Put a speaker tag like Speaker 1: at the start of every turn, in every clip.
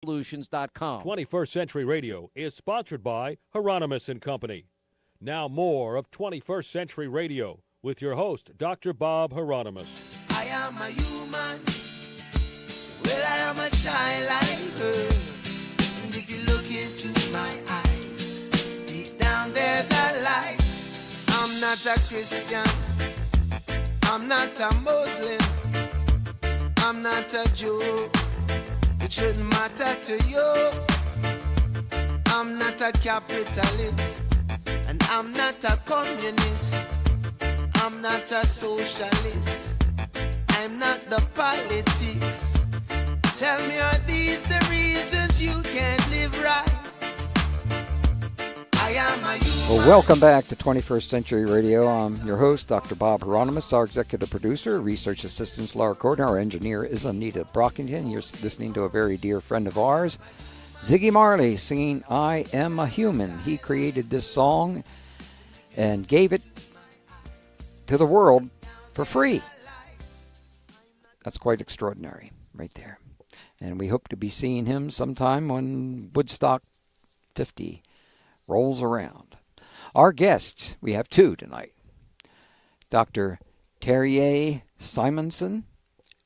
Speaker 1: Solutions.com.
Speaker 2: 21st Century Radio is sponsored by Hieronimus and Company. Now more of 21st Century Radio with your host, Dr. Bob Hieronimus.
Speaker 3: I am a human. Well, I am a child like her. And if you look into my eyes, deep down there's a light. I'm not a Christian. I'm not a Muslim. I'm not a Jew. It shouldn't matter to you. I'm not a capitalist. And I'm not a communist. I'm not a socialist. I'm not the politics. Tell me, are these the reasons you can't live right? I am a human.
Speaker 4: Well, welcome back to 21st Century Radio. I'm your host, Dr. Bob Hieronimus, our executive producer, research assistants Laura Corden, our engineer is Anita Brockington. You're listening to a very dear friend of ours, Ziggy Marley, singing I Am a Human. He created this song and gave it to the world for free. That's quite extraordinary right there. And we hope to be seeing him sometime when Woodstock 50 rolls around. Our guests, we have two tonight. Dr. Terje Simonsen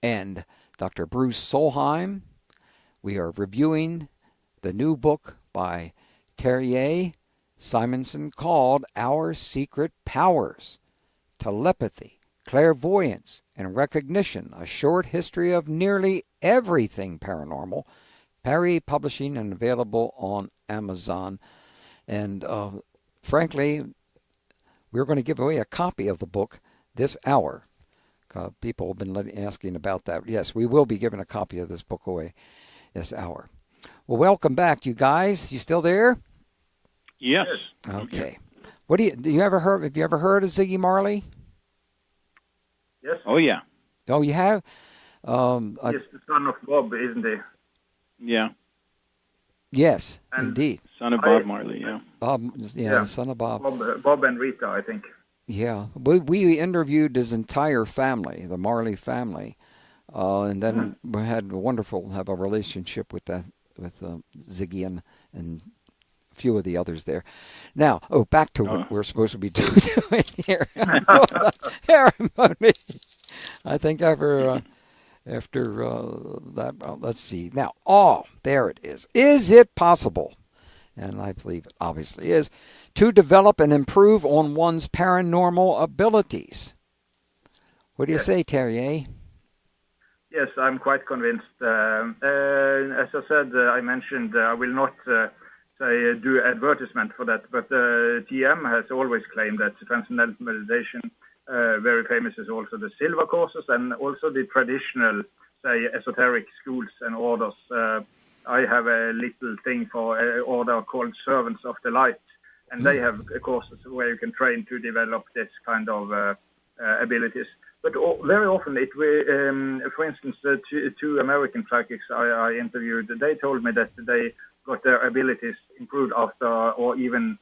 Speaker 4: and Dr. Bruce Solheim. We are reviewing the new book by Terje Simonsen called Our Secret Powers, Telepathy, Clairvoyance, and Precognition, a short history of nearly everything paranormal. Perry Publishing and available on Amazon. And frankly, we're going to give away a copy of the book this hour. People have been asking about that. Yes, we will be giving a copy of this book away this hour. Well, welcome back, you guys. You still there?
Speaker 5: Yes.
Speaker 4: Okay. What have you ever heard of Ziggy Marley?
Speaker 5: Yes. Oh, yeah.
Speaker 4: Oh, you have?
Speaker 5: He's the son of Bob, isn't he? Yeah.
Speaker 4: Yes,
Speaker 5: and
Speaker 4: indeed.
Speaker 5: Son of Bob Marley, yeah.
Speaker 4: The son of Bob.
Speaker 5: Bob and Rita, I think.
Speaker 4: Yeah. We interviewed his entire family, the Marley family, and then we had have a relationship with Ziggy and a few of the others there. Now, back to what we're supposed to be doing here. Ceremony. I think after that, let's see. Now, there it is. Is it possible, and I believe it obviously is, to develop and improve on one's paranormal abilities? What do you say, Terje?
Speaker 5: Yes, I'm quite convinced. As I said, I mentioned I will not do advertisement for that, but TM has always claimed that transcendental meditation, very famous is also the Silva courses and also the traditional, esoteric schools and orders. I have a little thing for an order called Servants of the Light, and they have courses where you can train to develop this kind of abilities. But very often, for instance, two American psychics I interviewed, they told me that they got their abilities improved after, or even,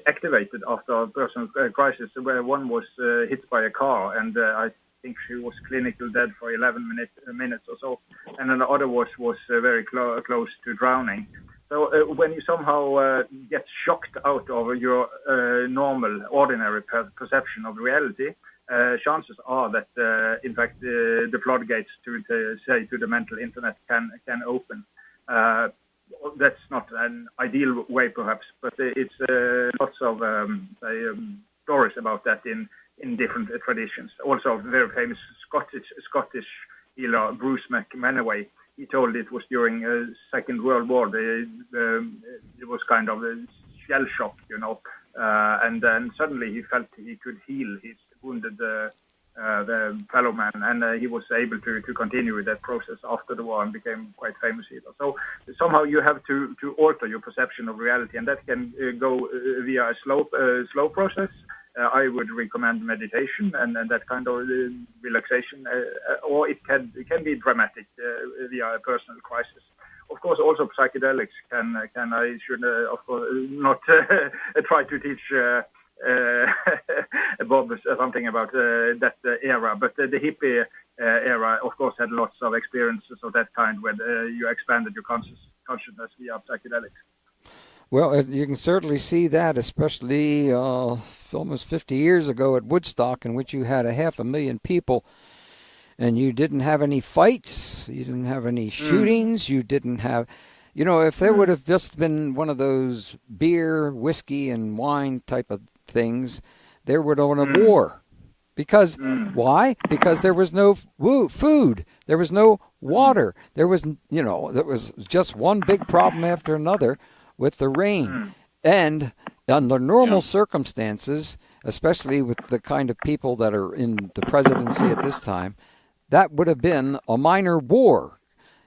Speaker 5: activated after a personal crisis, where one was hit by a car, and I think she was clinical dead for 11 minutes or so, and then the other was very close to drowning. So when you somehow get shocked out of your normal, ordinary perception of reality, chances are that, in fact, the floodgates to the mental internet can open. That's not an ideal way, perhaps, but it's lots of stories about that in different traditions. Also, very famous Scottish healer Bruce McManaway. He told it was during Second World War. It was kind of a shell shock, and then suddenly he felt he could heal his wounded the fellow man, and he was able to continue with that process after the war and became quite famous healer. So somehow you have to alter your perception of reality, and that can go via a slow process. I would recommend meditation and that kind of relaxation, or it can be dramatic via a personal crisis. Of course, also psychedelics can I should of course not try to teach Bob something about that era, but the hippie era, of course, had lots of experiences of that kind where you expanded your consciousness via psychedelics.
Speaker 4: Well, you can certainly see that, especially almost 50 years ago at Woodstock, in which you had 500,000 people, and you didn't have any fights, you didn't have any shootings, you didn't have, if there would have just been one of those beer, whiskey, and wine type of things, there would have been a war. Because, why? Because there was no food, there was no water, there was just one big problem after another with the rain. And under normal circumstances, especially with the kind of people that are in the presidency at this time, that would have been a minor war.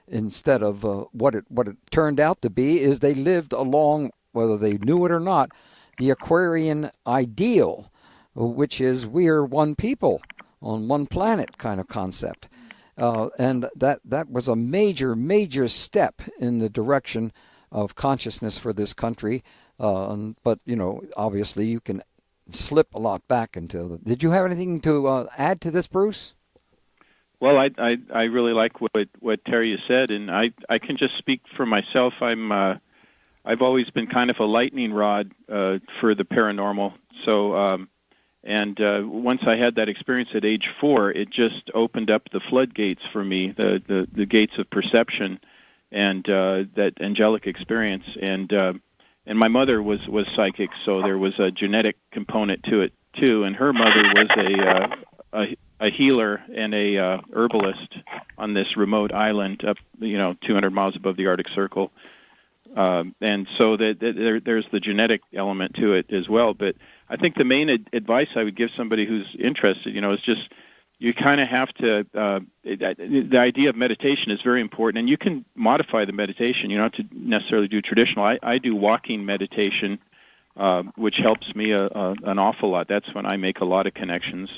Speaker 4: Instead of what it turned out to be is they lived along, whether they knew it or not, the Aquarian ideal, which is we are one people on one planet kind of concept. And that was a major step in the direction of consciousness for this country. But, obviously you can slip a lot back into. Did you have anything to add to this, Bruce?
Speaker 1: Well, I really like what Terje said, and I can just speak for myself. I've always been kind of a lightning rod for the paranormal. So, once I had that experience at age 4, it just opened up the floodgates for me, the gates of perception, and that angelic experience. And my mother was psychic, so there was a genetic component to it too. And her mother was a healer and a herbalist on this remote island up 200 miles above the Arctic Circle, and so there's the genetic element to it as well. But I think the main advice I would give somebody who's interested, is just you kind of have to. The idea of meditation is very important, and you can modify the meditation. You don't have to necessarily do traditional. I do walking meditation, which helps me an awful lot. That's when I make a lot of connections.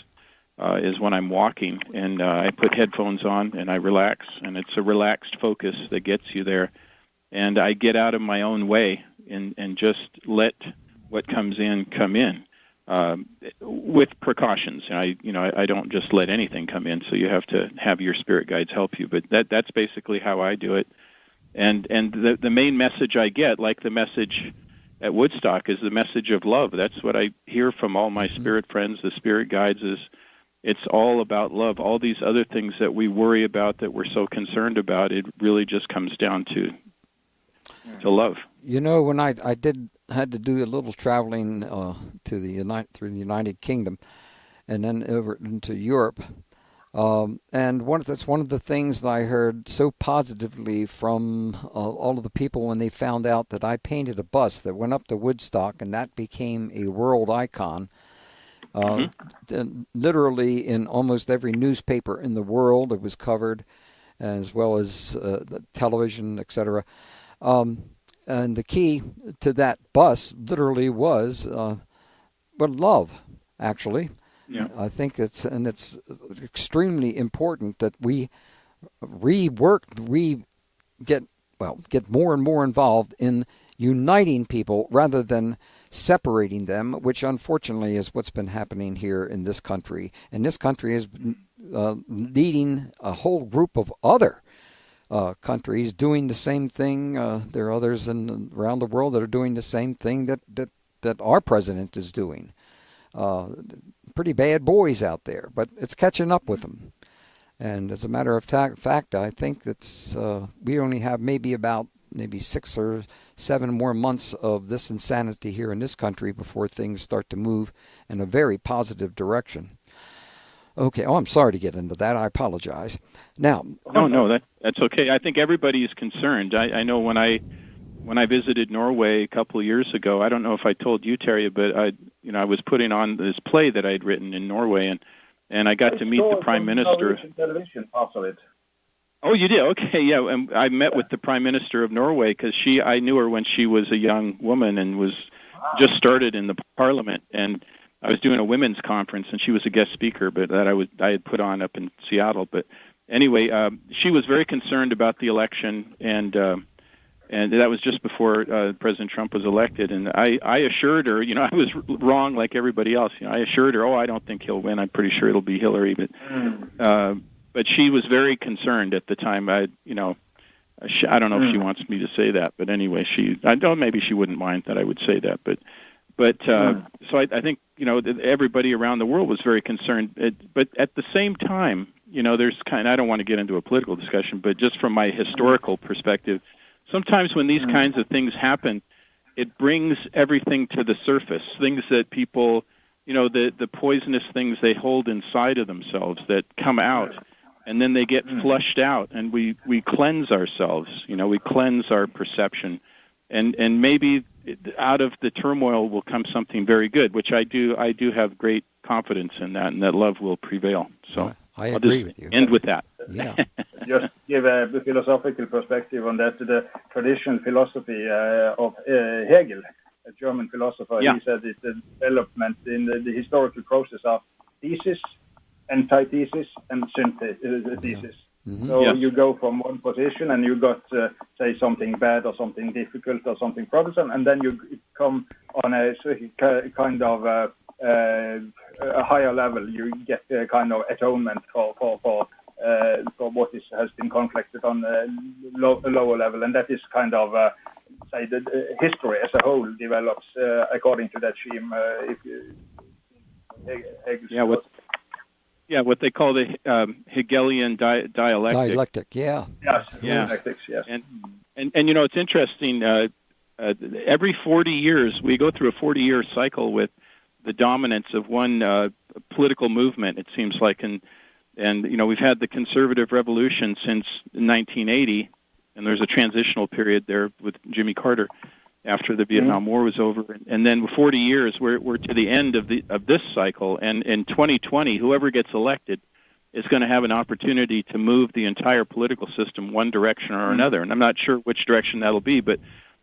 Speaker 1: Is when I'm walking, and I put headphones on and I relax, and it's a relaxed focus that gets you there. And I get out of my own way and just let what comes in come in with precautions. I don't just let anything come in, so you have to have your spirit guides help you. But that's basically how I do it. And the main message I get, like the message at Woodstock, is the message of love. That's what I hear from all my spirit friends, the spirit guides, is it's all about love. All these other things that we worry about, that we're so concerned about, it really just comes down to love.
Speaker 4: When I had to do a little traveling through the United Kingdom, and then over into Europe, and that's one of the things that I heard so positively from all of the people when they found out that I painted a bus that went up to Woodstock, and that became a world icon. Literally in almost every newspaper in the world it was covered, as well as the television, etc. And the key to that bus literally was love, actually.
Speaker 1: Yeah.
Speaker 4: I think it's extremely important that we get more and more involved in uniting people rather than separating them, which unfortunately is what's been happening here in this country. And this country is leading a whole group of other countries doing the same thing. There are others around the world that are doing the same thing that our president is doing. Pretty bad boys out there, but it's catching up with them. And as a matter of fact, I think that's we only have maybe 6 or 7 more months of this insanity here in this country before things start to move in a very positive direction. Okay. Oh, I'm sorry to get into that. I apologize. Now.
Speaker 1: No, that's okay. I think everybody is concerned. I know when I visited Norway a couple of years ago, I don't know if I told you, Terje, but I was putting on this play that I'd written in Norway, and I got to meet the Prime Minister.
Speaker 5: Television parts of it.
Speaker 1: Oh, you did? Okay, yeah. And I met with the Prime Minister of Norway because I knew her when she was a young woman and was just started in the Parliament. And I was doing a women's conference, and she was a guest speaker, but that I had put on up in Seattle. But anyway, she was very concerned about the election, and that was just before President Trump was elected. And I assured her, I was wrong like everybody else. I assured her, I don't think he'll win. I'm pretty sure it'll be Hillary, but. But she was very concerned at the time. I don't know if she wants me to say that, but anyway, I don't. Maybe she wouldn't mind that I would say that, but so I think everybody around the world was very concerned. But at the same time, there's I don't want to get into a political discussion, but just from my historical perspective, sometimes when these kinds of things happen, it brings everything to the surface. Things that people, the poisonous things they hold inside of themselves that come out, and then they get flushed out, and we cleanse ourselves. We cleanse our perception, and maybe out of the turmoil will come something very good, which I do have great confidence in that, and that love will prevail. So
Speaker 4: I agree with you.
Speaker 1: End with that.
Speaker 4: Yeah.
Speaker 5: Just give a philosophical perspective on that. The traditional philosophy of Hegel, a German philosopher, he said it's the development in the historical process of thesis, antithesis, and synthesis. So you go from one position and you got, say, something bad or something difficult or something troublesome, and then you come on a kind of a higher level. You get a kind of atonement for what has been conflicted on a lower level, and that is kind of, say, the history as a whole develops according to that scheme.
Speaker 1: What they call the Hegelian dialectic.
Speaker 4: Dialectic, yeah.
Speaker 5: Yes, dialectics, yes.
Speaker 1: And it's interesting. Every 40 years, we go through a 40-year cycle with the dominance of one political movement. It seems like, and we've had the conservative revolution since 1980, and there's a transitional period there with Jimmy Carter after the Vietnam War was over, and then 40 years we're to the end of this cycle, and in 2020 whoever gets elected is going to have an opportunity to move the entire political system one direction or another, and I'm not sure which direction that'll be, but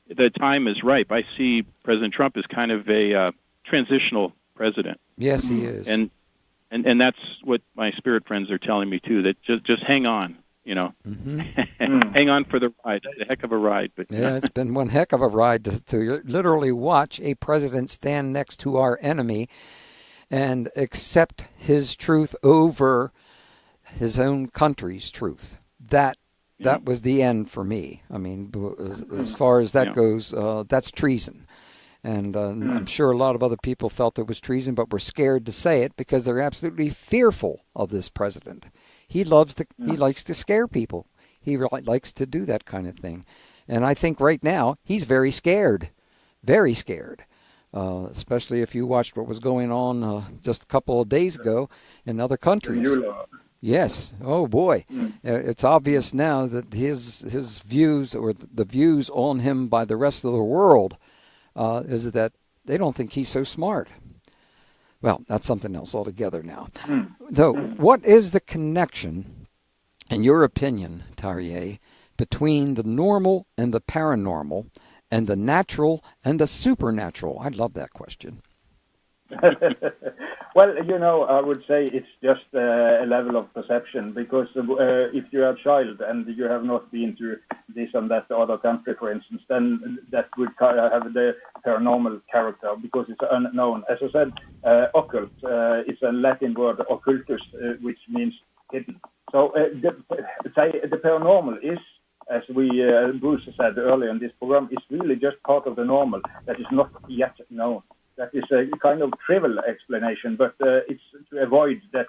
Speaker 1: the time is ripe. I see President Trump as kind of a transitional president.
Speaker 4: Yes, he is,
Speaker 1: and that's what my spirit friends are telling me too, that just hang on. Hang on for the ride. It's a heck of a ride. But
Speaker 4: it's been one heck of a ride to literally watch a president stand next to our enemy and accept his truth over his own country's truth. That was the end for me. I mean, as far as that goes, that's treason. And I'm sure a lot of other people felt it was treason, but were scared to say it because they're absolutely fearful of this president. He likes to scare people. He likes to do that kind of thing. And I think right now he's very scared, especially if you watched what was going on just a couple of days ago in other countries. Yes. Oh, boy. It's obvious now that his views, or the views on him by the rest of the world, is that they don't think he's so smart. Well, that's something else altogether now. So what is the connection, in your opinion, Terje, between the normal and the paranormal, and the natural and the supernatural? I love that question.
Speaker 5: Well, I would say it's just a level of perception, because if you're a child and you have not been to this and that other country, for instance, then that would have the paranormal character, because it's unknown. As I said, occult, it's a Latin word, occultus, which means hidden. So the paranormal is, as Bruce said earlier in this program, is really just part of the normal that is not yet known. That is a kind of trivial explanation, but it's to avoid that.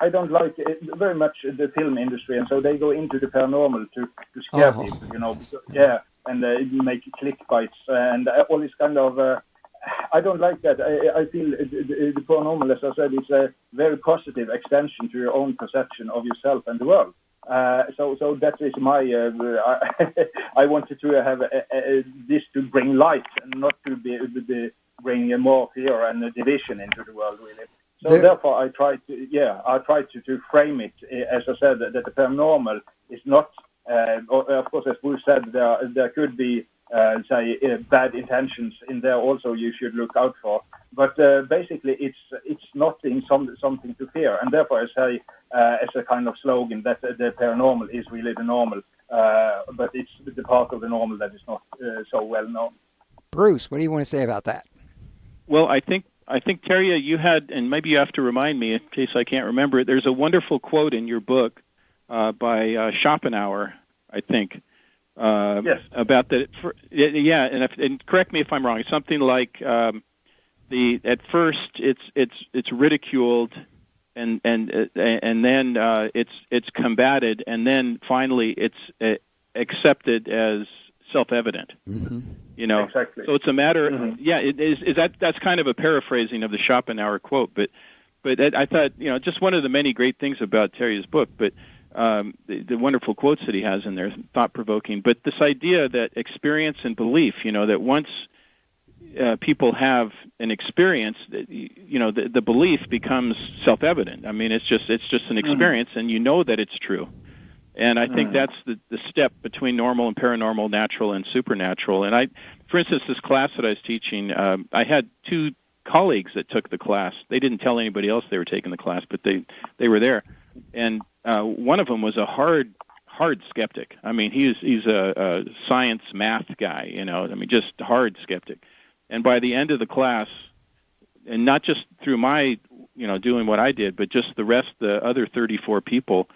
Speaker 5: I don't like very much the film industry, and so they go into the paranormal to scare people, because, and make click bites and all this kind of. I don't like that. I feel the paranormal, as I said, is a very positive extension to your own perception of yourself and the world. So that is my. I wanted to have this to bring light, and not to bring more fear and division into the world, really. So therefore, I tried to frame it, as I said, that the paranormal is not. Of course, as Bruce said, there could be bad intentions in there. Also, you should look out for. But basically, it's not something to fear, and therefore I say, as a kind of slogan, that the paranormal is really the normal, but it's the part of the normal that is not so well known.
Speaker 4: Bruce, what do you want to say about that?
Speaker 1: Well, I think Terje, you had, and maybe you have to remind me in case I can't remember it. There's a wonderful quote in your book by Schopenhauer I think.
Speaker 5: Yes.
Speaker 1: About that. Yeah, and correct me if I'm wrong. It's something like at first it's ridiculed, and then it's combated, and then finally it's accepted as self-evident.
Speaker 4: Mm-hmm.
Speaker 5: Exactly.
Speaker 1: So it's a matter. That's kind of a paraphrasing of the Schopenhauer quote, but I thought just one of the many great things about Terje's book, but. The wonderful quotes that he has in there, thought-provoking. But this idea that experience and belief, that once people have an experience, the belief becomes self-evident. I mean, it's just an experience, and you know that it's true. And I think that's the step between normal and paranormal, natural and supernatural. And for instance, this class that I was teaching, I had 2 colleagues that took the class. They didn't tell anybody else they were taking the class, but they were there. And one of them was a hard skeptic. I mean, he's a science math guy, just hard skeptic. And by the end of the class, and not just through my, doing what I did, but just the other 34 people,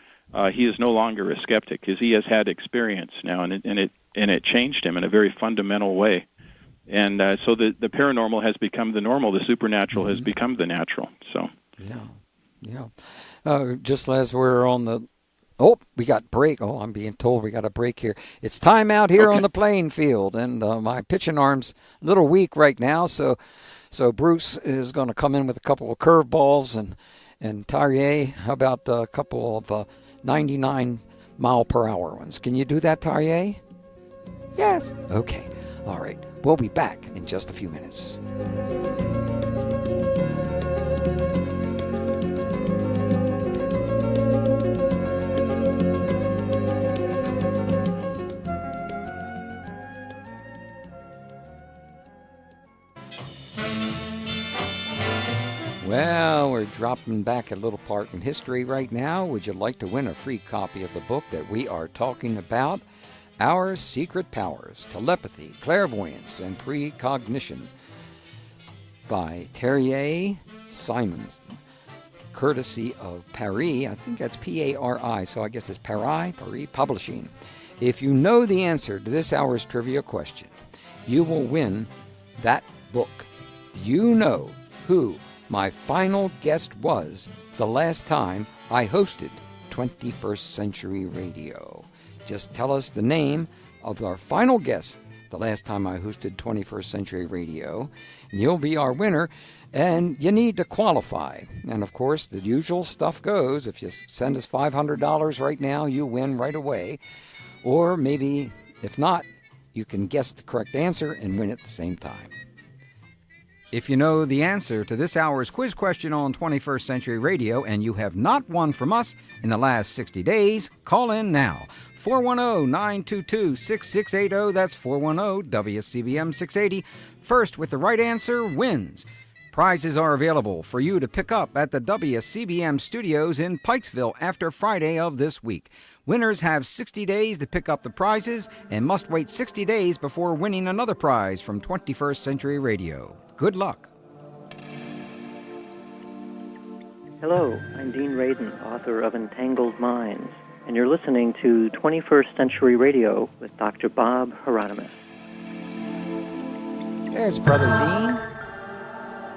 Speaker 1: he is no longer a skeptic because he has had experience now, and it changed him in a very fundamental way. And so the paranormal has become the normal, the supernatural has become the natural. So
Speaker 4: yeah. Just as we're on the... we got break. I'm being told we got a break here. It's time out here on the playing field, and my pitching arm's a little weak right now, so Bruce is going to come in with a couple of curveballs, and Terje, how about a couple of 99-mile-per-hour ones? Can you do that, Terje? Yes. Okay. All right. We'll be back in just a few minutes. Well, we're dropping back a little part in history right now. Would you like to win a free copy of the book that we are talking about? Our Secret Powers, Telepathy, Clairvoyance, and Precognition by Terje Simonsen, courtesy of Paris. I think that's P-A-R-I, so I guess it's Paris Publishing. If you know the answer to this hour's trivia question, you will win that book. Do you know who my final guest was the last time I hosted 21st Century Radio? Just tell us the name of our final guest the last time I hosted 21st Century Radio, and you'll be our winner, and you need to qualify. And of course, the usual stuff goes. If you send us $500 right now, you win right away. Or maybe, if not, you can guess the correct answer and win at the same time. If you know the answer to this hour's quiz question on 21st Century Radio and you have not won from us in the last 60 days, call in now. 410-922-6680. That's 410-WCBM-680. First with the right answer wins. Prizes are available for you to pick up at the WCBM studios in Pikesville after Friday of this week. Winners have 60 days to pick up the prizes and must wait 60 days before winning another prize from 21st Century Radio. Good luck.
Speaker 6: Hello, I'm Dean Radin, author of Entangled Minds, and you're listening to 21st Century Radio with Dr. Bob Hieronimus.
Speaker 4: There's Brother Dean.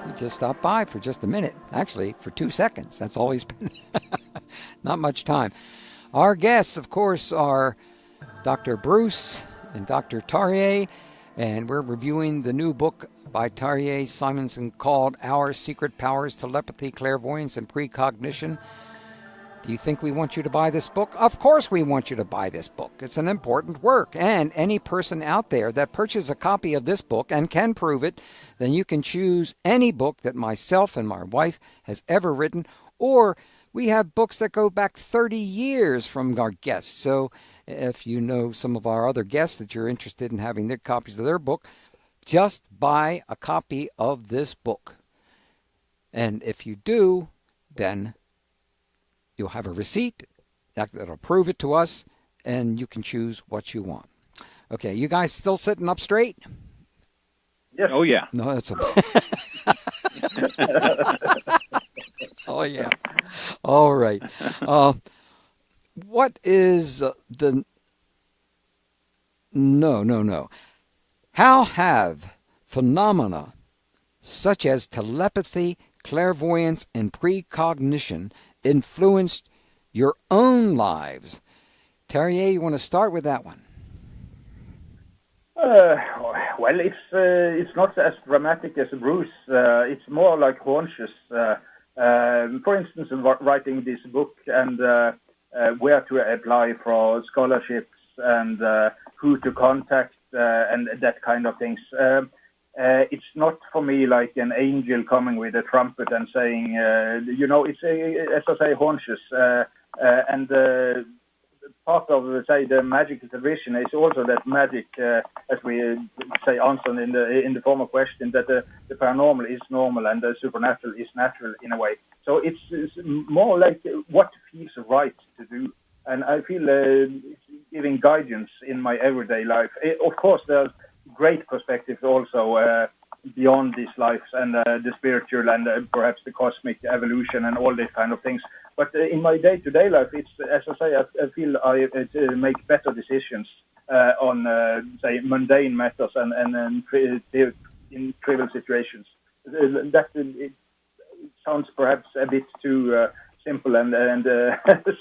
Speaker 4: He just stopped by for just a minute. Actually, for 2 seconds. That's all he's been. Not much time. Our guests, of course, are Dr. Bruce and Dr. Terje, and we're reviewing the new book by Terje Simonsen called Our Secret Powers, Telepathy, Clairvoyance, and Precognition. Do you think we want you to buy this book? Of course we want you to buy this book. It's an important work. And any person out there that purchases a copy of this book and can prove it, then you can choose any book that myself and my wife has ever written. Or we have books that go back 30 years from our guests. So if you know some of our other guests that you're interested in having their copies of their book, just buy a copy of this book. And if you do, then you'll have a receipt that'll prove it to us, and you can choose what you want. Okay, you guys still sitting up straight?
Speaker 5: Yes.
Speaker 1: Oh, yeah.
Speaker 4: No, that's a... Oh, yeah. All right. What is the No. How have phenomena such as telepathy, clairvoyance, and precognition influenced your own lives? Terje, you want to start with that one?
Speaker 5: Well, it's not as dramatic as Bruce. It's more like haunches. For instance, writing this book and where to apply for scholarships and who to contact and that kind of things. It's not for me like an angel coming with a trumpet and saying, it's, as I say, haunches. And part of, say, the magical tradition is also that magic, as we say, answered in the former question, that the paranormal is normal and the supernatural is natural in a way. So it's more like what feels right to do. And I feel it's giving guidance in my everyday life. Of course, there's great perspectives also beyond these lives and the spiritual and perhaps the cosmic evolution and all these kind of things. But in my day-to-day life, it's, as I say, I feel I make better decisions on, say, mundane matters and in trivial situations. That it sounds perhaps a bit too simple and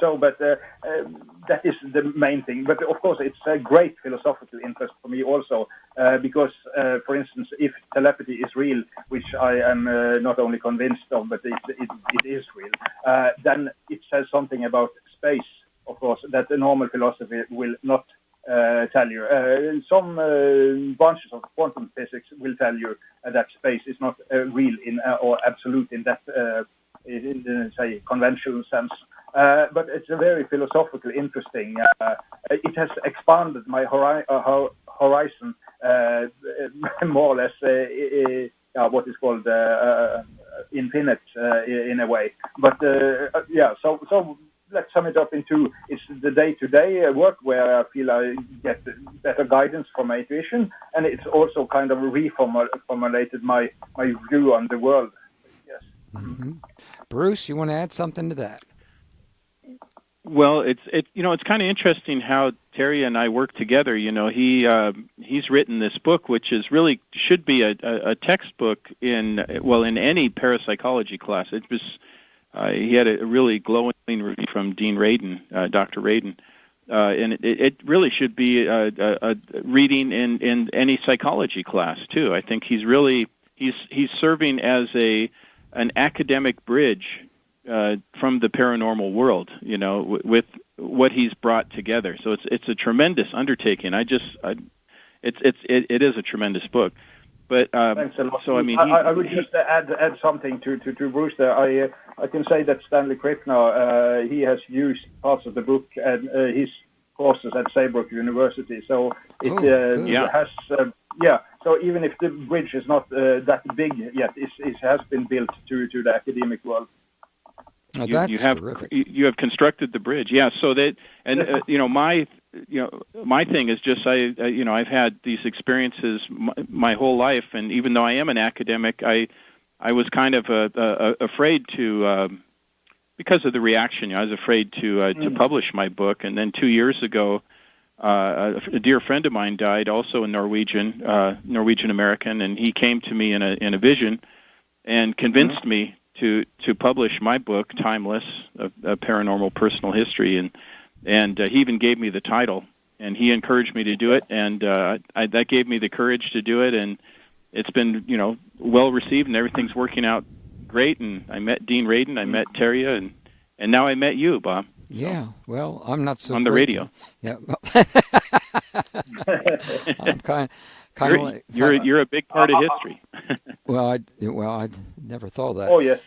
Speaker 5: so, but that is the main thing. But of course, it's a great philosophical interest for me also, because, for instance, if telepathy is real, which I am not only convinced of, but it is real, then it says something about space, of course, that the normal philosophy will not tell you. Some branches of quantum physics will tell you that space is not real or absolute in that in say conventional sense, but it's a very philosophical, interesting. It has expanded my horizon more or less. What is called infinite in a way. But so let's sum it up into it's the day-to-day work where I feel I get better guidance from my intuition, and it's also kind of reformulated my view on the world. Yes.
Speaker 4: Mm-hmm. Bruce, you want to add something to that?
Speaker 1: Well, it's kind of interesting how Terje and I work together. He's written this book, which is really should be a textbook in any parapsychology class. It was he had a really glowing review from Dean Radin, Dr. Radin, and it really should be a reading in any psychology class too. I think he's serving as an academic bridge from the paranormal world, with what he's brought together. So it's a tremendous undertaking. It is a tremendous book. But
Speaker 5: thanks a lot.
Speaker 1: So I mean,
Speaker 5: I would just add something to Bruce there. I can say that Stanley Krippner, he has used parts of the book and his courses at Saybrook University. So it has. So even if the bridge is not that big yet, it has been built to the academic world.
Speaker 4: Oh, that's terrific.
Speaker 1: You have constructed the bridge, yeah. So that, and my thing is just I've had these experiences my whole life, and even though I am an academic, I was kind of afraid to because of the reaction. I was afraid to publish my book, and then 2 years ago, a dear friend of mine died, also a Norwegian American, and he came to me in a vision and convinced me to publish my book, Timeless, a paranormal personal history, and he even gave me the title, and he encouraged me to do it, and that gave me the courage to do it, and it's been well received, and everything's working out great. And I met Dean Radin, I met Terje, and now I met you, Bob.
Speaker 4: Yeah, well, I'm not so
Speaker 1: on the radio.
Speaker 4: Yeah, I'm kind of.
Speaker 1: You're a big part of history.
Speaker 4: Well, I never thought of that.
Speaker 5: Oh yes.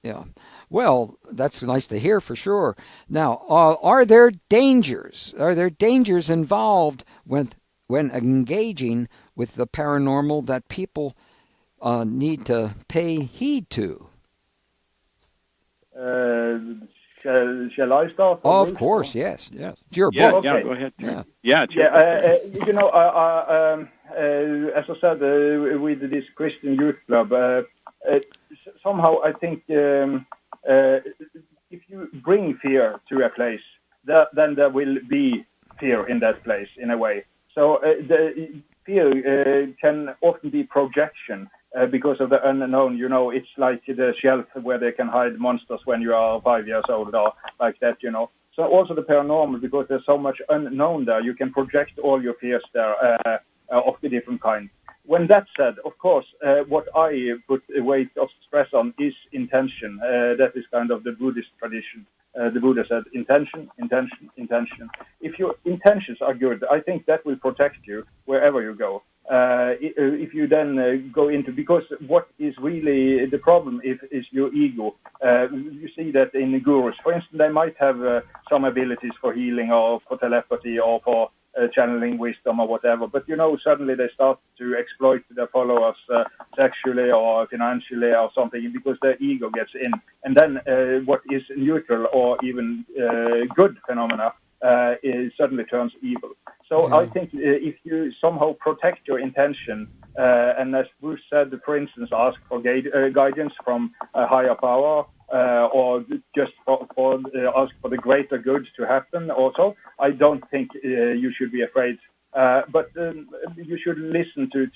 Speaker 4: Yeah. Well, that's nice to hear for sure. Now, are there dangers? Are there dangers involved when engaging with the paranormal that people need to pay heed to?
Speaker 5: Shall I start?
Speaker 4: Oh, of course, yes. It's your book.
Speaker 5: Okay.
Speaker 1: Yeah, go ahead.
Speaker 5: Yeah. As I said, with this Christian Youth Club, somehow I think if you bring fear to a place, then there will be fear in that place in a way. So the fear can often be projection because of the unknown. You know, it's like the shelf where they can hide monsters when you are 5 years old or like that, you know. So also the paranormal, because there's so much unknown there, you can project all your fears there of the different kinds. When that's said, of course, what I put a weight of stress on is intention. That is kind of the Buddhist tradition. The Buddha said, intention, intention, intention. If your intentions are good, I think that will protect you wherever you go. If you then go into, because what is really the problem is your ego. You see that in the gurus. For instance, they might have some abilities for healing or for telepathy or for channeling wisdom or whatever, but you know, suddenly they start to exploit their followers sexually or financially or something because their ego gets in, and then what is neutral or even good phenomena suddenly turns evil. So I think if you somehow protect your intention, and as Bruce said, for instance, ask for guidance from a higher power, or just ask for the greater good to happen also, I don't think you should be afraid. But you should listen to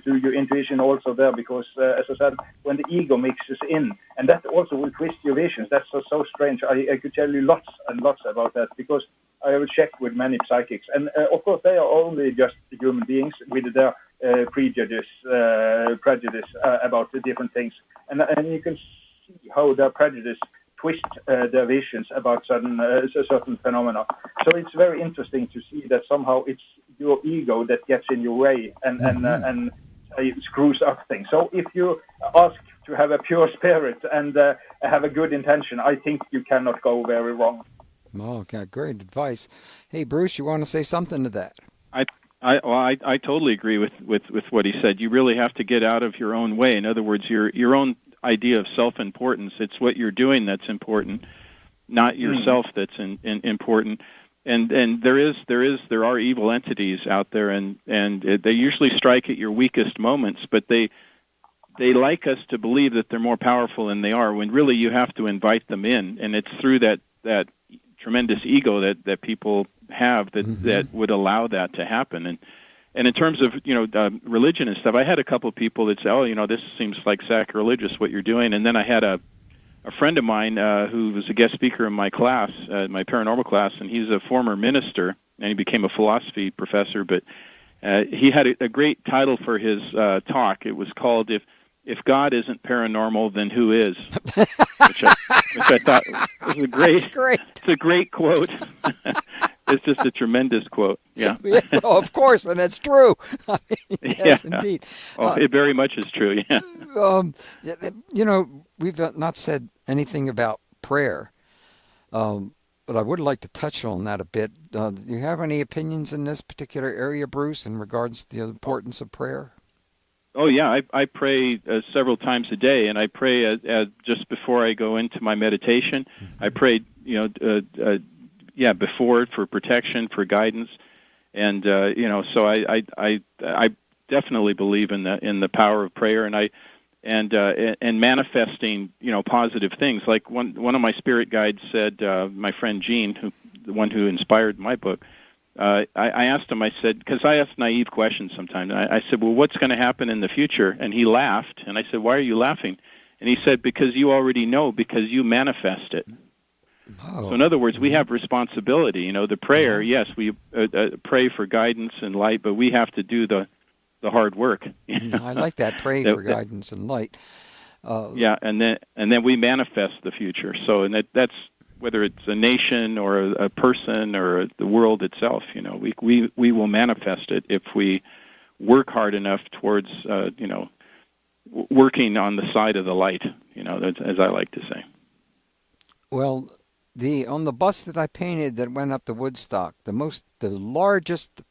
Speaker 5: your intuition also there, because, as I said, when the ego mixes in, and that also will twist your visions. That's so strange. I could tell you lots and lots about that, because I have checked with many psychics. And, of course, they are only just human beings with their prejudice about the different things. And you can see how their prejudice twist their visions about certain phenomena. So it's very interesting to see that somehow it's your ego that gets in your way and screws up things. So if you ask to have a pure spirit and have a good intention, I think you cannot go very wrong.
Speaker 4: Oh, okay, great advice. Hey, Bruce, you want to say something to that?
Speaker 1: I totally agree with what he said. You really have to get out of your own way. In other words, your own idea of self-importance. It's what you're doing that's important, not yourself that's important. And there are evil entities out there, and they usually strike at your weakest moments, but they like us to believe that they're more powerful than they are, when really you have to invite them in, and it's through that tremendous ego that people have that would allow that to happen. And in terms of religion and stuff, I had a couple of people that say, this seems like sacrilegious what you're doing, and then I had a friend of mine who was a guest speaker in my class, my paranormal class, and he's a former minister, and he became a philosophy professor, but he had a great title for his talk. It was called, If God Isn't Paranormal, Then Who Is? which I thought was a great. It's a great quote. It's just a tremendous quote. Yeah.
Speaker 4: Well, of course, and it's true. I mean, yes, indeed.
Speaker 1: It very much is true. Yeah.
Speaker 4: We've not said anything about prayer, but I would like to touch on that a bit. Do you have any opinions in this particular area, Bruce, in regards to the importance of prayer?
Speaker 1: Oh, yeah, I pray several times a day, and I pray just before I go into my meditation. I pray, before, for protection, for guidance, and so I definitely believe in the power of prayer, and manifesting positive things. Like one of my spirit guides said, my friend Gene, the one who inspired my book. I asked him, I said, because I ask naive questions sometimes. I said, well, what's going to happen in the future? And he laughed. And I said, why are you laughing? And he said, because you already know, because you manifest it. Oh. So in other words, we have responsibility. The prayer, yes, we pray for guidance and light, but we have to do the hard work.
Speaker 4: I like that, pray for guidance and light.
Speaker 1: And then we manifest the future. So and that's whether it's a nation or a person or the world itself, we will manifest it if we work hard enough towards, working on the side of the light, as I like to say.
Speaker 4: Well, on the bus that I painted that went up to Woodstock, the largest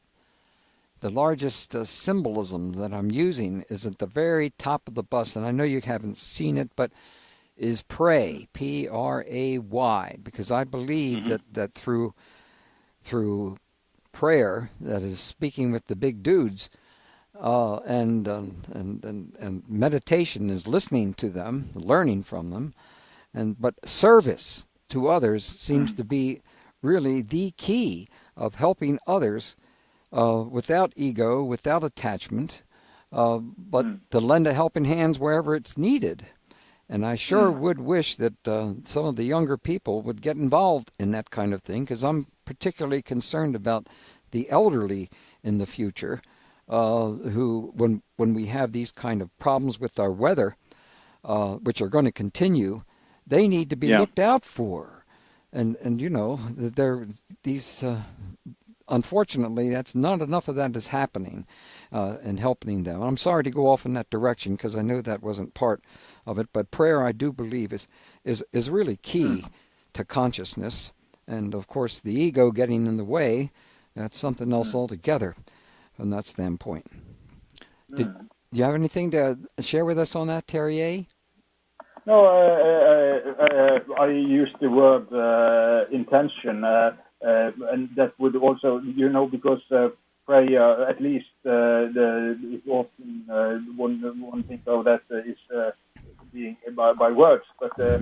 Speaker 4: symbolism that I'm using is at the very top of the bus, and I know you haven't seen it, but is pray, P-R-A-Y, because I believe that through prayer, that is speaking with the big dudes, and meditation is listening to them, learning from them, but service to others seems to be really the key of helping others without ego, without attachment, but to lend a helping hand wherever it's needed. And I sure would wish that some of the younger people would get involved in that kind of thing, because I'm particularly concerned about the elderly in the future, who, when we have these kind of problems with our weather, which are going to continue, they need to be looked out for. And you know, unfortunately, that's not enough of that is happening and helping them. I'm sorry to go off in that direction, because I know that wasn't part of it, but prayer, I do believe, is really key to consciousness. And of course, the ego getting in the way, that's something else altogether from that standpoint. Do you have anything to share with us on that, Terje?
Speaker 5: No, I used the word intention, and that would also, you know, because prayer, at least it's often one thing of that is being by words, but it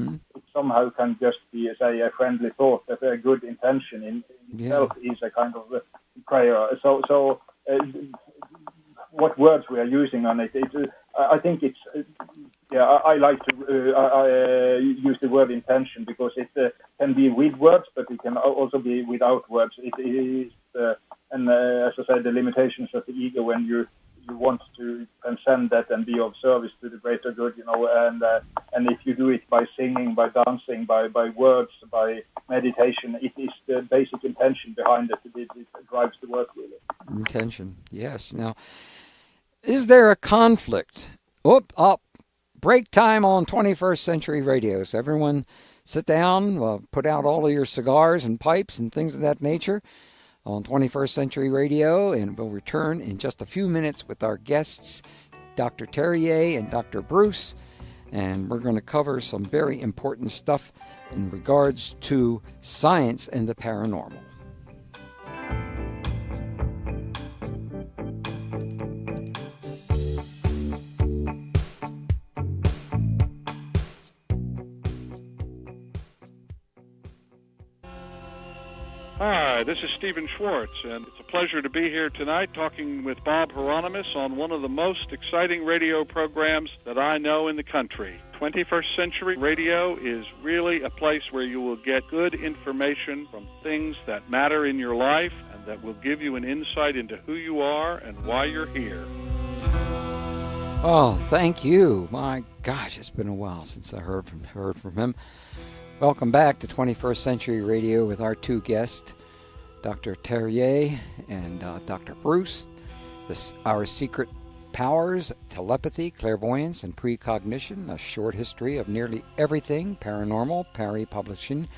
Speaker 5: somehow can just be, say, a friendly thought, that a good intention in itself is a kind of prayer. So what words we are using on it, I think it's, I like to use the word intention, because it can be with words, but it can also be without words. It is, and as I said, the limitations of the ego when you want to transcend that and be of service to the greater good, you know, and if you do it by singing, by dancing, by words, by meditation, it is the basic intention behind it. It drives the work, really.
Speaker 4: Intention, yes. Now, is there a conflict? Break time on 21st Century Radio. So everyone sit down, put out all of your cigars and pipes and things of that nature on 21st Century Radio, and we'll return in just a few minutes with our guests, Dr. Terje and Dr. Bruce, and we're going to cover some very important stuff in regards to science and the paranormal.
Speaker 7: Hi, this is Stephen Schwartz, and it's a pleasure to be here tonight talking with Bob Hieronimus on one of the most exciting radio programs that I know in the country. 21st Century Radio is really a place where you will get good information from things that matter in your life and that will give you an insight into who you are and why you're here.
Speaker 4: Oh, thank you. My gosh, it's been a while since I heard from him. Welcome back to 21st Century Radio with our two guests, Dr. Terje and Dr. Bruce. Our secret powers, telepathy, clairvoyance, and precognition, a short history of nearly everything paranormal, Parry Publishing,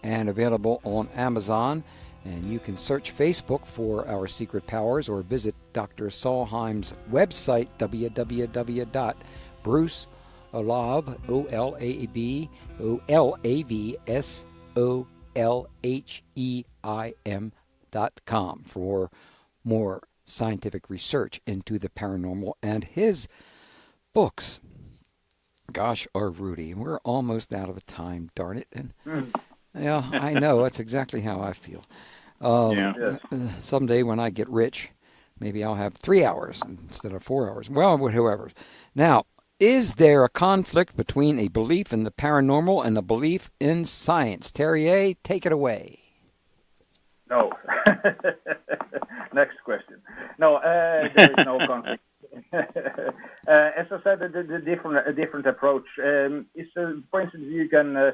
Speaker 4: and available on Amazon. And you can search Facebook for Our Secret Powers or visit Dr. Solheim's website, www.bruceolave, OLAVSOLHEIM.com for more scientific research into the paranormal and his books. Gosh, Rudy, we're almost out of time, darn it. And yeah, I know, that's exactly how I feel. Someday when I get rich, maybe I'll have 3 hours instead of 4 hours. Well, whoever. Now, is there a conflict between a belief in the paranormal and a belief in science? Terje, take it away.
Speaker 5: No. Next question. No, there is no conflict. As I said, the different approach is, for instance, you can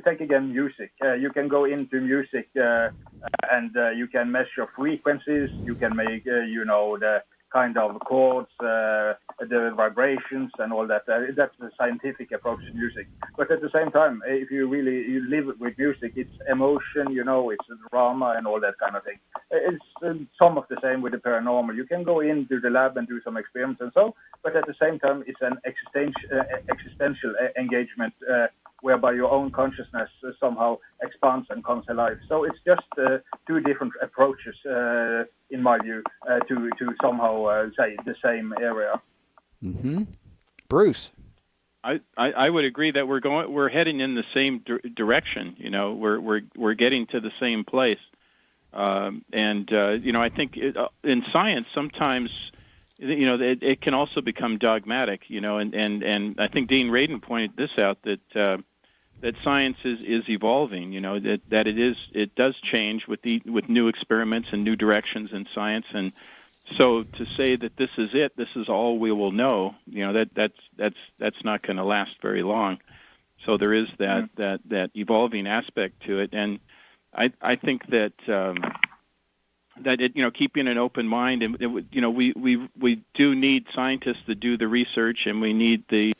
Speaker 5: take again music. You can go into music and you can measure frequencies. You can make, the kind of chords, the vibrations and all that. That's the scientific approach to music. But at the same time, if you live with music, it's emotion, it's drama and all that kind of thing. It's some of the same with the paranormal. You can go into the lab and do some experiments and so, but at the same time, it's an existential engagement whereby your own consciousness somehow expands and comes alive. So it's just two different approaches, in my view, to somehow say the same area.
Speaker 4: Mm-hmm. Bruce,
Speaker 1: I would agree that we're heading in the same direction. We're getting to the same place, I think in science sometimes, it can also become dogmatic, and I think Dean Radin pointed this out, that science is evolving, that it does change with new experiments and new directions in science, and so to say that this is all we will know, that's not going to last very long. So there is that evolving aspect to it, and I think that keeping an open mind, and we do need scientists to do the research, and we need the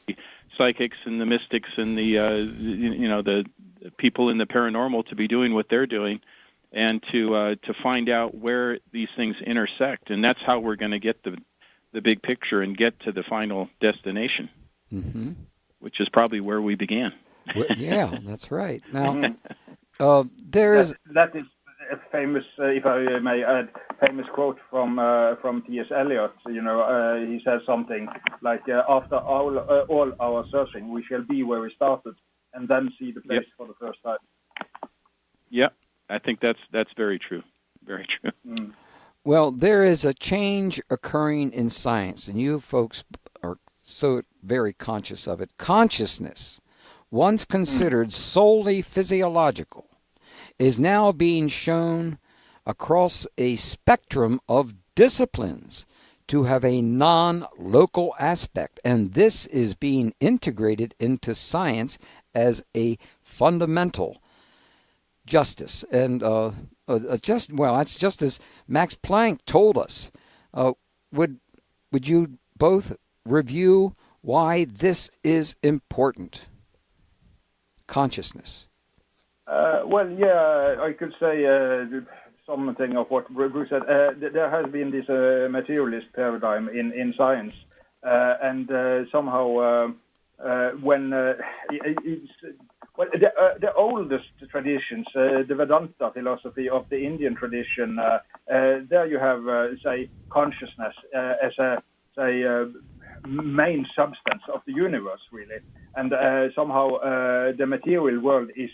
Speaker 1: psychics and the mystics and the people in the paranormal to be doing what they're doing, and to find out where these things intersect, and that's how we're going to get the big picture and get to the final destination, which is probably where we began.
Speaker 4: Well, yeah, that's right. Now,
Speaker 5: that is a famous, if I may add, famous quote from T.S. Eliot. He says something like, "After all our searching, we shall be where we started, and then see the place for the first time."
Speaker 1: Yeah, I think that's very true. Very true.
Speaker 4: Well, there is a change occurring in science, and you folks are so very conscious of it. Consciousness, once considered solely physiological, is now being shown across a spectrum of disciplines to have a non-local aspect, and this is being integrated into science as a fundamental justice. And that's just as Max Planck told us. Would you both review why this is important? Consciousness.
Speaker 5: I could say something of what Bruce said. There has been this materialist paradigm in science, and somehow when the oldest traditions, the Vedanta philosophy of the Indian tradition, there you have, say, consciousness as a, main substance of the universe, really. And somehow the material world is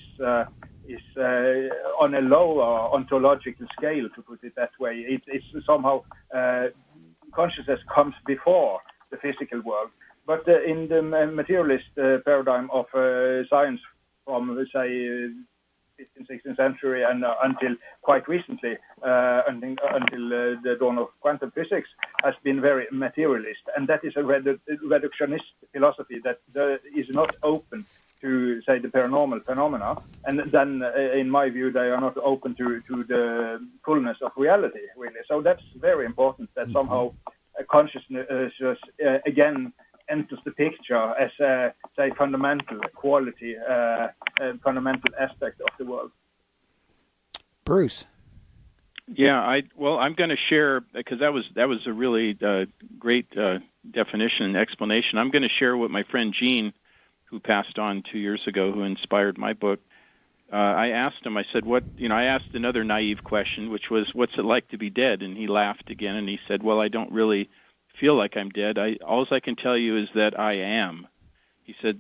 Speaker 5: on a lower ontological scale, to put it that way. It's somehow consciousness comes before the physical world. But in the materialist paradigm of science from, say, 15th, 16th century and until quite recently, until the dawn of quantum physics, has been very materialist. And that is a reductionist philosophy that is not open to, say, the paranormal phenomena. And then, in my view, they are not open to the fullness of reality, really. So that's very important, that somehow consciousness, again, enters the picture as a, say, fundamental quality, fundamental aspect of the world.
Speaker 4: Bruce.
Speaker 1: Yeah, I'm going to share, because that was a really great definition and explanation. I'm going to share what my friend Gene, who passed on 2 years ago, who inspired my book. I asked him. I said, I asked another naive question, which was, "What's it like to be dead?" And he laughed again, and he said, "Well, I don't really feel like I'm dead. All I can tell you is that I am." He said,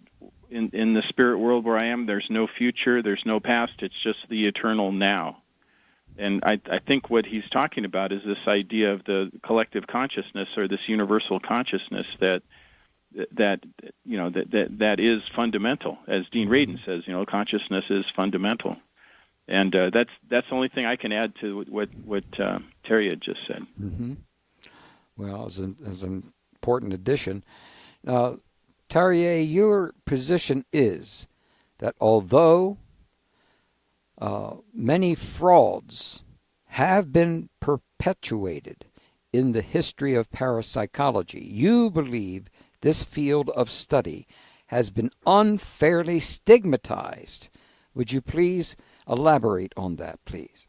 Speaker 1: in the spirit world where I am, there's no future, there's no past, it's just the eternal now. And I think what he's talking about is this idea of the collective consciousness, or this universal consciousness that is fundamental. As Dean Radin says, consciousness is fundamental. And that's the only thing I can add to what Terje had just said.
Speaker 4: Mm-hmm. Well, as an important addition. Terje, your position is that although many frauds have been perpetuated in the history of parapsychology, you believe this field of study has been unfairly stigmatized. Would you please elaborate on that, please?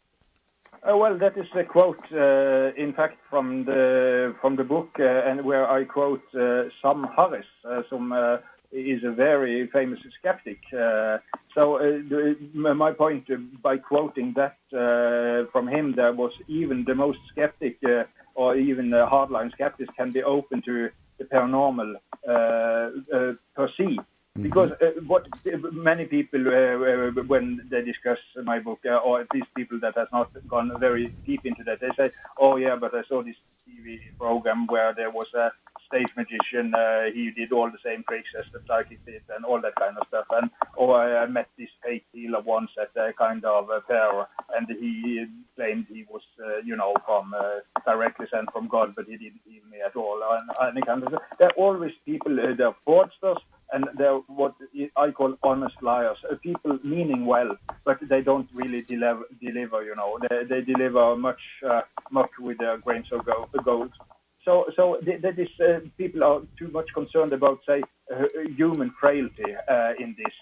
Speaker 5: Well, that is a quote, in fact, from the book, and where I quote Sam Harris. Sam is a very famous skeptic. My point by quoting that from him, there was even the most skeptic or even hardline skeptics can be open to the paranormal per se. Because what many people, when they discuss my book, or at least people that has not gone very deep into that, they say, "Oh yeah, but I saw this TV program where there was a stage magician. He did all the same tricks as the psychic did, and all that kind of stuff. And I met this fake healer once at a kind of fair, and he claimed he was, from directly sent from God, but he didn't heal me at all." And kind of, there are always people, they're fraudsters, and they're what I call honest liars. People meaning well, but they don't really deliver. They deliver much with their grains of gold. So that is, people are too much concerned about, say, human frailty in this.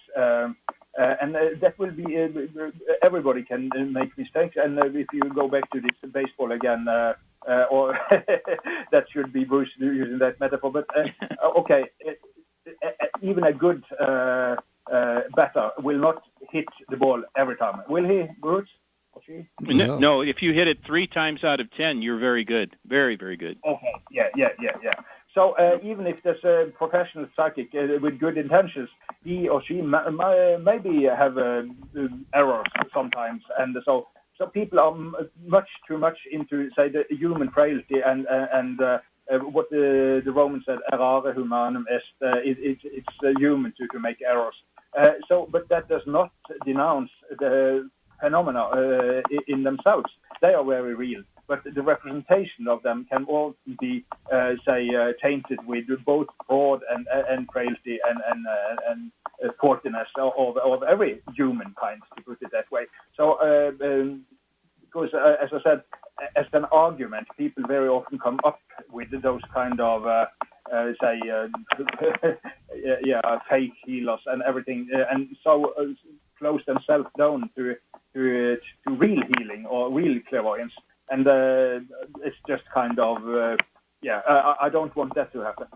Speaker 5: And that will be, everybody can make mistakes. And if you go back to this baseball again, or that should be Bruce using that metaphor. But okay, even a good batter will not hit the ball every time. Will he, Bruce?
Speaker 1: No, if you hit it 3 times out of 10, you're very good. Very, very good.
Speaker 5: Okay, yeah. So even if there's a professional psychic with good intentions, he or she maybe have errors sometimes. And so people are much too much into, say, the human frailty and what the Romans said, errare humanum est, it's human to make errors. But that does not denounce the phenomena in themselves. They are very real, but the representation of them can all be, tainted with both fraud and frailty and faultiness of every human kind, to put it that way. So, because as I said, as an argument, people very often come up with those kind of fake healers and everything, and so close themselves down to real healing or real clairvoyance, and it's just kind of I don't want that to happen.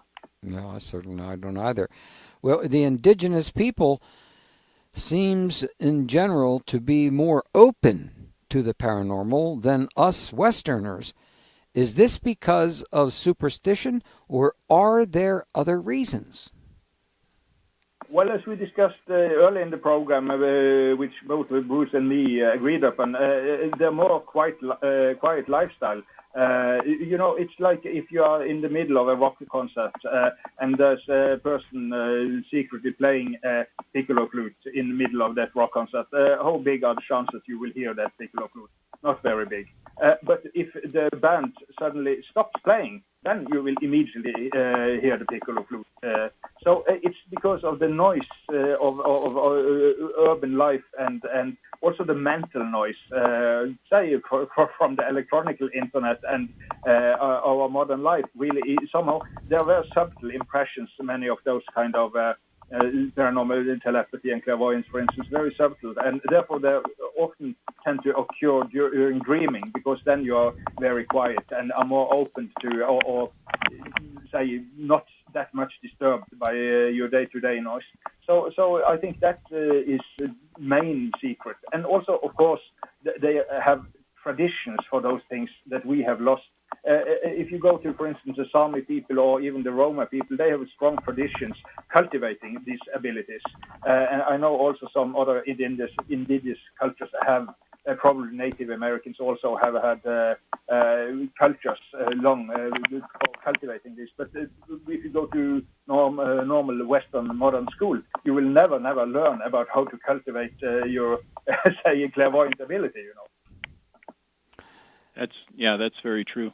Speaker 4: No, I don't either. Well, the indigenous people seems in general to be more open to the paranormal than us Westerners. Is this because of superstition, or are there other reasons?
Speaker 5: Well, as we discussed earlier in the program, which both Bruce and me agreed upon, they're more quiet lifestyle. It's like if you are in the middle of a rock concert and there's a person secretly playing a piccolo flute in the middle of that rock concert. How big are the chances you will hear that piccolo flute? Not very big. But if the band suddenly stops playing, then you will immediately hear the piccolo flute. So it's because of the noise of urban life and also the mental noise, say from the electronic internet and our modern life. Really, somehow there are very subtle impressions. Many of those kind of paranormal telepathy and clairvoyance, for instance, very subtle, and therefore they often tend to occur during dreaming, because then you are very quiet and are more open to, or say, not that much disturbed by your day-to-day noise. So I think that is the main secret. And also, of course, they have traditions for those things that we have lost. If you go to, for instance, the Sami people or even the Roma people, they have strong traditions cultivating these abilities. And I know also some other indigenous cultures have, probably Native Americans also have had cultures long for cultivating this. But if you go to normal Western modern school, you will never learn about how to cultivate your, say, clairvoyant ability,
Speaker 1: That's very true.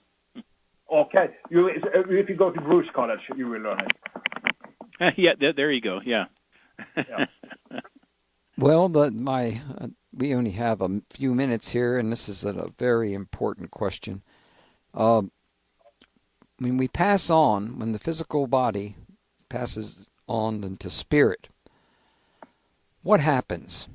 Speaker 5: Okay, if you go to Bruce College, you will learn
Speaker 1: it. Yeah, there you go. Yeah.
Speaker 4: Well, we only have a few minutes here, and this is a very important question. When we pass on, when the physical body passes on into spirit, what happens?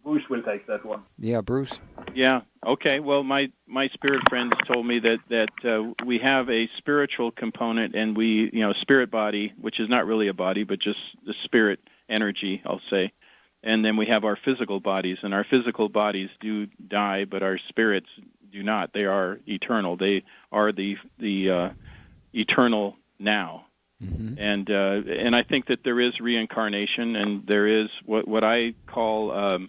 Speaker 5: Bruce will take that one.
Speaker 4: Yeah, Bruce.
Speaker 1: Yeah. Okay. Well, my spirit friends told me that we have a spiritual component, and we, spirit body, which is not really a body, but just the spirit energy, I'll say. And then we have our physical bodies, and our physical bodies do die, but our spirits do not. They are eternal. They are the eternal now. And I think that there is reincarnation, and there is what I call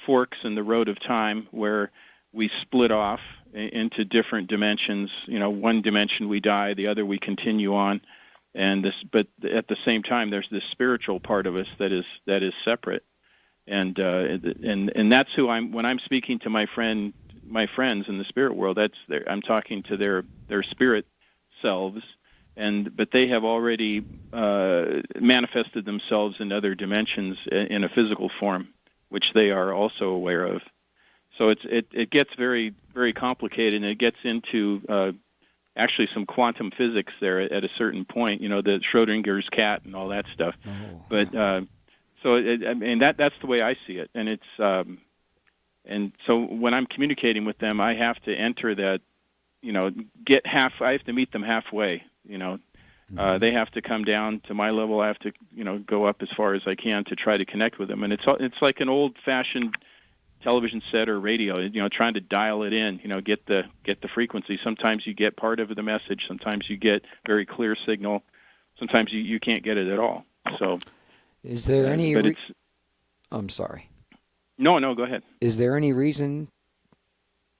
Speaker 1: forks in the road of time, where we split off into different dimensions. One dimension we die, the other we continue on, but at the same time, there's this spiritual part of us that is separate, and that's who when I'm speaking to my friends in the spirit world. I'm talking to their spirit selves. But they have already manifested themselves in other dimensions in a physical form, which they are also aware of. So it gets very, very complicated, and it gets into actually some quantum physics there at a certain point. The Schrodinger's cat and all that stuff. But so that's the way I see it, and it's and so when I'm communicating with them, I have to enter that. I have to meet them halfway. They have to come down to my level. I have to, go up as far as I can to try to connect with them. And it's like an old-fashioned television set or radio, trying to dial it in, get the frequency. Sometimes you get part of the message. Sometimes you get very clear signal. Sometimes you can't get it at all. So,
Speaker 4: is there any? I'm sorry.
Speaker 1: No, go ahead.
Speaker 4: Is there any reason?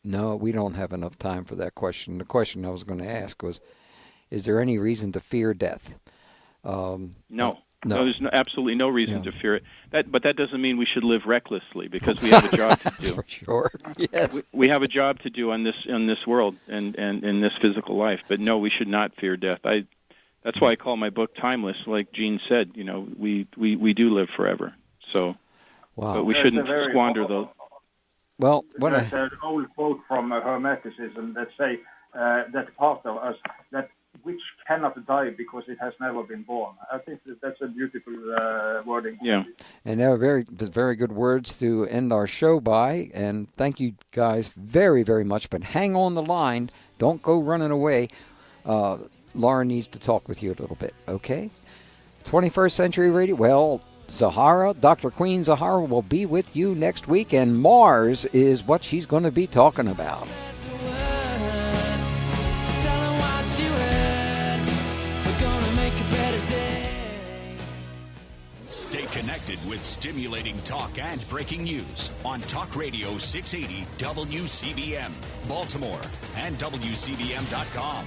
Speaker 4: No, we don't have enough time for that question. The question I was going to ask was, is there any reason to fear death?
Speaker 1: No, there's absolutely no reason to fear it. But that doesn't mean we should live recklessly, because we have a job to do.
Speaker 4: That's for sure. Yes,
Speaker 1: we have a job to do on this world and in this physical life. But no, we should not fear death. That's why I call my book timeless. Like Gene said, we do live forever. So, but we shouldn't squander those.
Speaker 4: Well,
Speaker 5: there's an old quote from Hermeticism that say that part of us that which cannot die because it has never been born. I think that's a beautiful wording.
Speaker 1: Yeah,
Speaker 4: and they were very good words to end our show by. And thank you guys very, very much. But hang on the line. Don't go running away. Laura needs to talk with you a little bit. Okay? 21st Century Radio. Well, Zahara, Dr. Queen Zahara will be with you next week, and Mars is what she's going to be talking about.
Speaker 8: Stay connected with stimulating talk and breaking news on Talk Radio 680 WCBM, Baltimore, and WCBM.com.